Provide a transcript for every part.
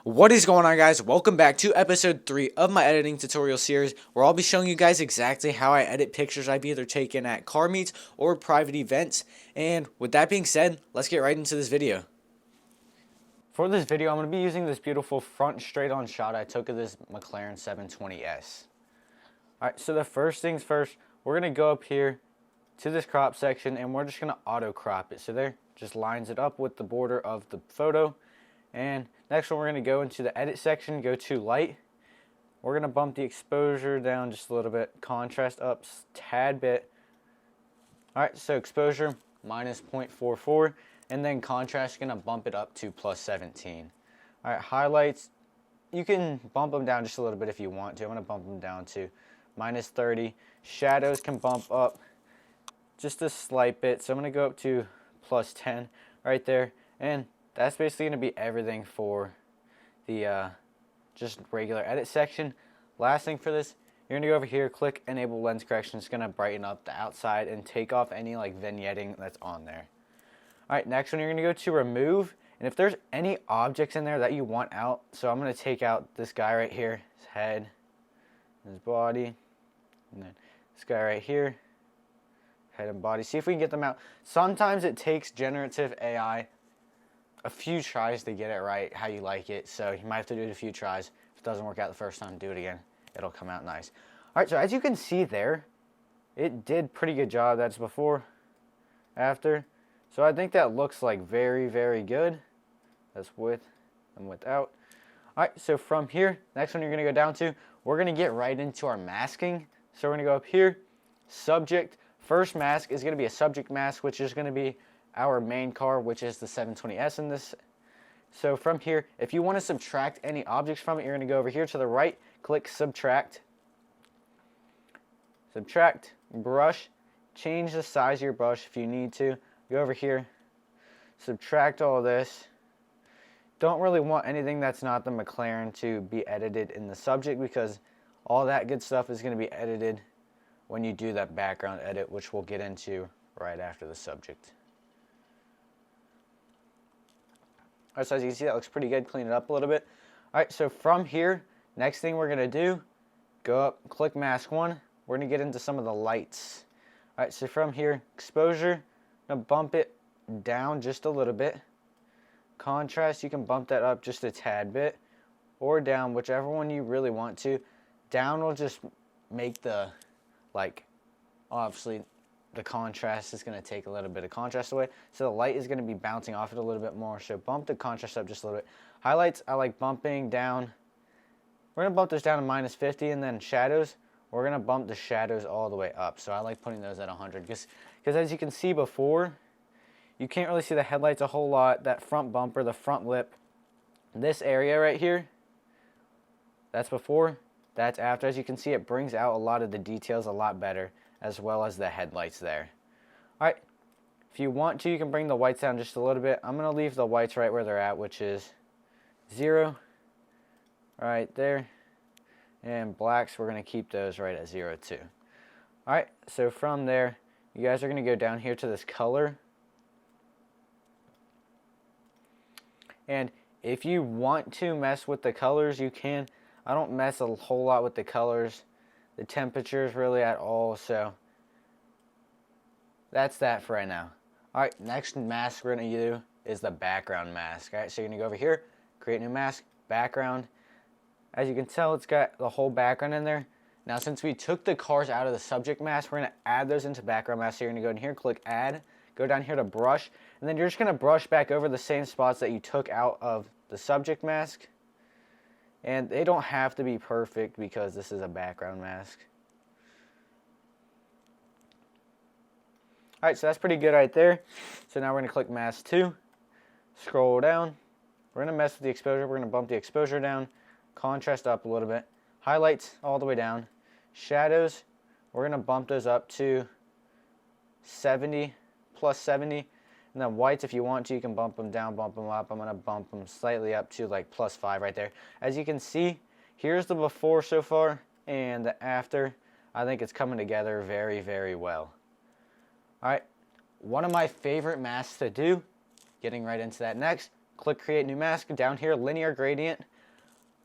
What is going on, guys? Welcome back to episode 3 of my editing tutorial series, where I'll be showing you guys exactly how I edit pictures I've either taken at car meets or private events. And with that being said, let's get right into this video. For this video, I'm going to be using this beautiful front straight-on shot I took of this Mclaren 720s. Alright, so the first things first, we're going to go up here to this crop section and we're just going to auto crop it. So there, just lines it up with the border of the photo. And next one, we're going to go into the edit section, go to light. We're going to bump the exposure down just a little bit, contrast up a tad bit. Alright, so exposure minus 0.44, and then contrast, going to bump it up to plus 17. Alright, highlights, you can bump them down just a little bit if you want to. I'm going to bump them down to minus 30. Shadows can bump up just a slight bit, so I'm going to go up to plus 10 right there. And that's basically going to be everything for the just regular edit section. Last thing for this, you're going to go over here, click enable lens correction. It's going to brighten up the outside and take off any like vignetting that's on there. Alright, next one, you're going to go to remove. And if there's any objects in there that you want out, so I'm going to take out this guy right here, his head, his body, and then this guy right here, head and body. See if we can get them out. Sometimes it takes generative AI a few tries to get it right how you like it, so you might have to do it a few tries. If it doesn't work out the first time, do it again. It'll come out nice. Alright, so as you can see there, it did pretty good job. That's before, after. So I think that looks like very, very good. That's with and without. Alright, so from here, next one you're going to go down to, we're going to get right into our masking. So we're going to go up here, subject. First mask is going to be a subject mask, which is going to be our main car, which is the 720s in this. So from here, if you want to subtract any objects from it, you're going to go over here to the right, click subtract. Subtract, brush, change the size of your brush if you need to. Go over here, subtract all this. Don't really want anything that's not the Mclaren to be edited in the subject, because all that good stuff is going to be edited when you do that background edit, which we'll get into right after the subject. Alright, so as you can see, that looks pretty good. Clean it up a little bit. Alright, so from here, next thing we're going to do, go up, click mask 1. We're going to get into some of the lights. Alright, so from here, exposure, I'm going to bump it down just a little bit. Contrast, you can bump that up just a tad bit, or down, whichever one you really want to. Down will just make the, like, obviously the contrast is going to take a little bit of contrast away, so the light is going to be bouncing off it a little bit more, so bump the contrast up just a little bit. Highlights, I like bumping down. We're going to bump this down to minus 50, and then shadows, we're going to bump the shadows all the way up, so I like putting those at 100, because as you can see before, you can't really see the headlights a whole lot. That front bumper, the front lip, this area right here, that's before, that's after. As you can see, it brings out a lot of the details a lot better, as well as the headlights there. Alright, if you want to, you can bring the whites down just a little bit. I'm going to leave the whites right where they're at, which is 0, right there. And blacks, we're going to keep those right at 0 too. Alright, so from there, you guys are going to go down here to this color. And if you want to mess with the colors, you can. I don't mess a whole lot with the colors, the temperatures really at all, so that's that for right now. Alright, next mask we're going to do is the background mask. Alright, so you're going to go over here, create new mask, background. As you can tell, it's got the whole background in there. Now, since we took the cars out of the subject mask, we're going to add those into background mask. So you're going to go in here, click add, go down here to brush, and then you're just going to brush back over the same spots that you took out of the subject mask. And they don't have to be perfect because this is a background mask. Alright, so that's pretty good right there. So now we're going to click mask 2, scroll down. We're going to mess with the exposure. We're going to bump the exposure down, contrast up a little bit, highlights all the way down, shadows, we're going to bump those up to 70, plus 70. And then whites, if you want to, you can bump them down, bump them up. I'm going to bump them slightly up to like plus 5 right there. As you can see, here's the before so far, and the after. I think it's coming together very, very well. Alright, one of my favorite masks to do, getting right into that next, click create new mask, down here linear gradient.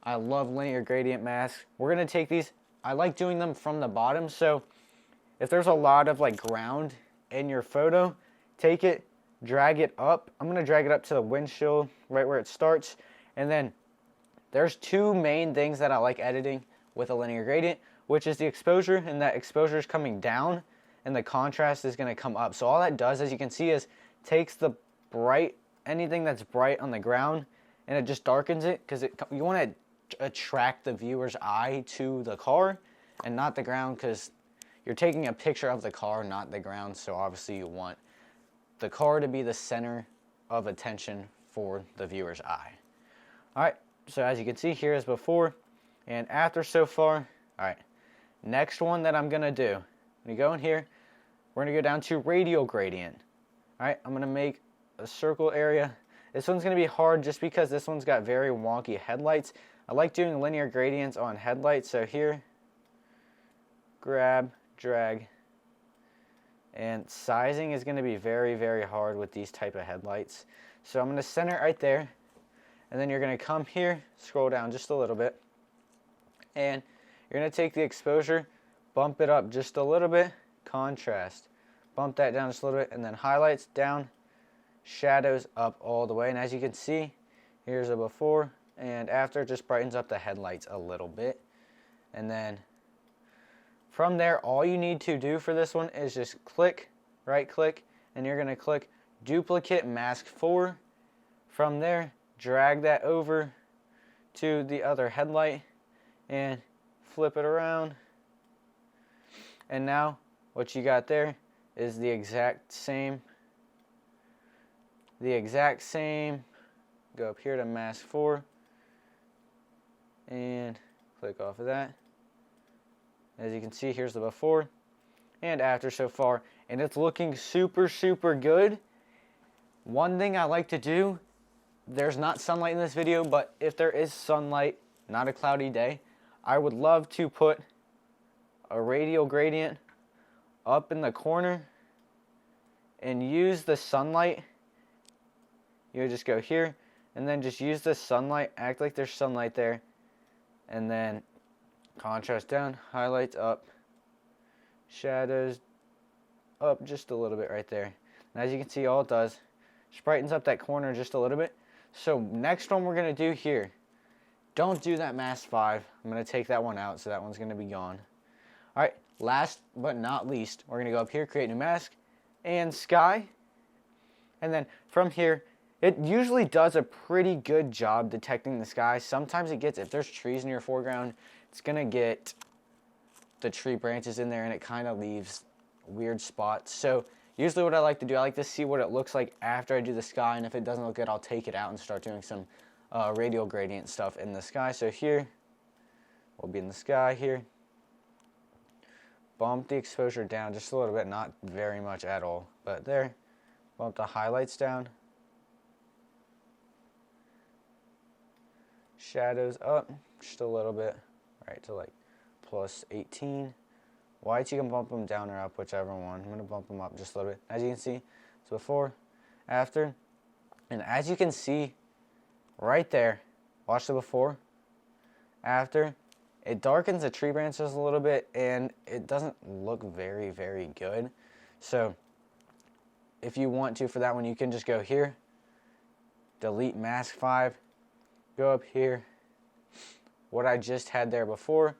I love linear gradient masks. We're going to take these. I like doing them from the bottom. So if there's a lot of like ground in your photo, take it, drag it up. I'm going to drag it up to the windshield right where it starts. And then there's two main things that I like editing with a linear gradient, which is the exposure, and that exposure is coming down and the contrast is going to come up. So all that does, as you can see, is takes the bright, anything that's bright on the ground, and it just darkens it, because you want to attract the viewer's eye to the car and not the ground, because you're taking a picture of the car, not the ground. So obviously you want the car to be the center of attention for the viewer's eye. All right, so as you can see, here is before and after so far. All right, next one that I'm gonna do, I'm gonna go in here, we're gonna go down to radial gradient. All right, I'm gonna make a circle area. This one's gonna be hard just because this one's got very wonky headlights. I like doing linear gradients on headlights. So here, grab, drag, and sizing is gonna be very, very hard with these type of headlights. So I'm gonna center it right there, and then you're gonna come here, scroll down just a little bit, and you're gonna take the exposure, bump it up just a little bit, contrast, bump that down just a little bit, and then highlights down, shadows up all the way. And as you can see, here's a before and after. It just brightens up the headlights a little bit. And then from there, all you need to do for this one is just click, right click, and you're gonna click duplicate mask 4. From there, drag that over to the other headlight and flip it around. And now what you got there is the exact same. Go up here to mask 4 and click off of that. As you can see, here's the before and after so far, and it's looking super, super good. One thing I like to do, there's not sunlight in this video, but if there is sunlight, not a cloudy day, I would love to put a radial gradient up in the corner and use the sunlight. You just go here and then just use the sunlight, act like there's sunlight there, and then contrast down, highlights up, shadows up just a little bit right there. And as you can see, all it does, just brightens up that corner just a little bit. So next one we're gonna do here, don't do that mask 5. I'm gonna take that one out, so that one's gonna be gone. All right, last but not least, we're gonna go up here, create new mask, and sky. And then from here, it usually does a pretty good job detecting the sky. Sometimes it gets, if there's trees in your foreground, it's gonna get the tree branches in there and it kind of leaves weird spots. So usually what I like to do, I like to see what it looks like after I do the sky, and if it doesn't look good, I'll take it out and start doing some radial gradient stuff in the sky. So here, we'll be in the sky here. Bump the exposure down just a little bit, not very much at all, but there. Bump the highlights down. Shadows up just a little bit, right to like plus 18. Whites, you can bump them down or up, whichever one. I'm going to bump them up just a little bit. As you can see, it's before, after, and as you can see right there, watch the before, after, it darkens the tree branches a little bit and it doesn't look very, very good. So if you want to, for that one, you can just go here, delete mask 5, go up here, what I just had there before,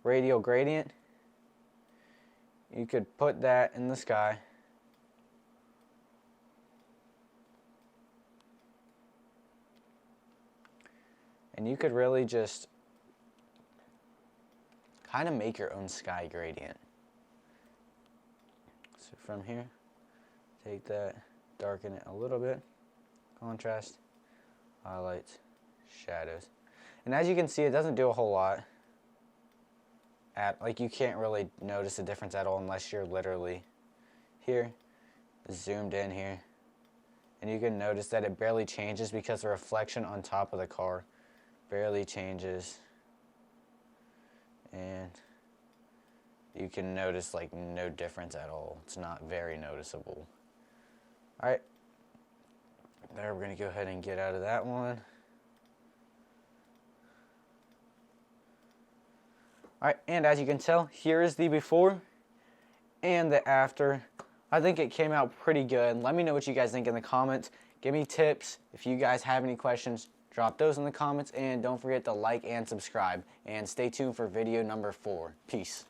radial gradient. You could put that in the sky. And you could really just kind of make your own sky gradient. So from here, take that, darken it a little bit, contrast, highlights, shadows. And as you can see, it doesn't do a whole lot. Like, you can't really notice the difference at all unless you're literally here, zoomed in here. And you can notice that it barely changes because the reflection on top of the car barely changes. And you can notice like no difference at all. It's not very noticeable. All right, there, we're gonna go ahead and get out of that one. Alright, and as you can tell, here is the before and the after. I think it came out pretty good. Let me know what you guys think in the comments. Give me tips. If you guys have any questions, drop those in the comments, and don't forget to like and subscribe. And stay tuned for video number 4. Peace.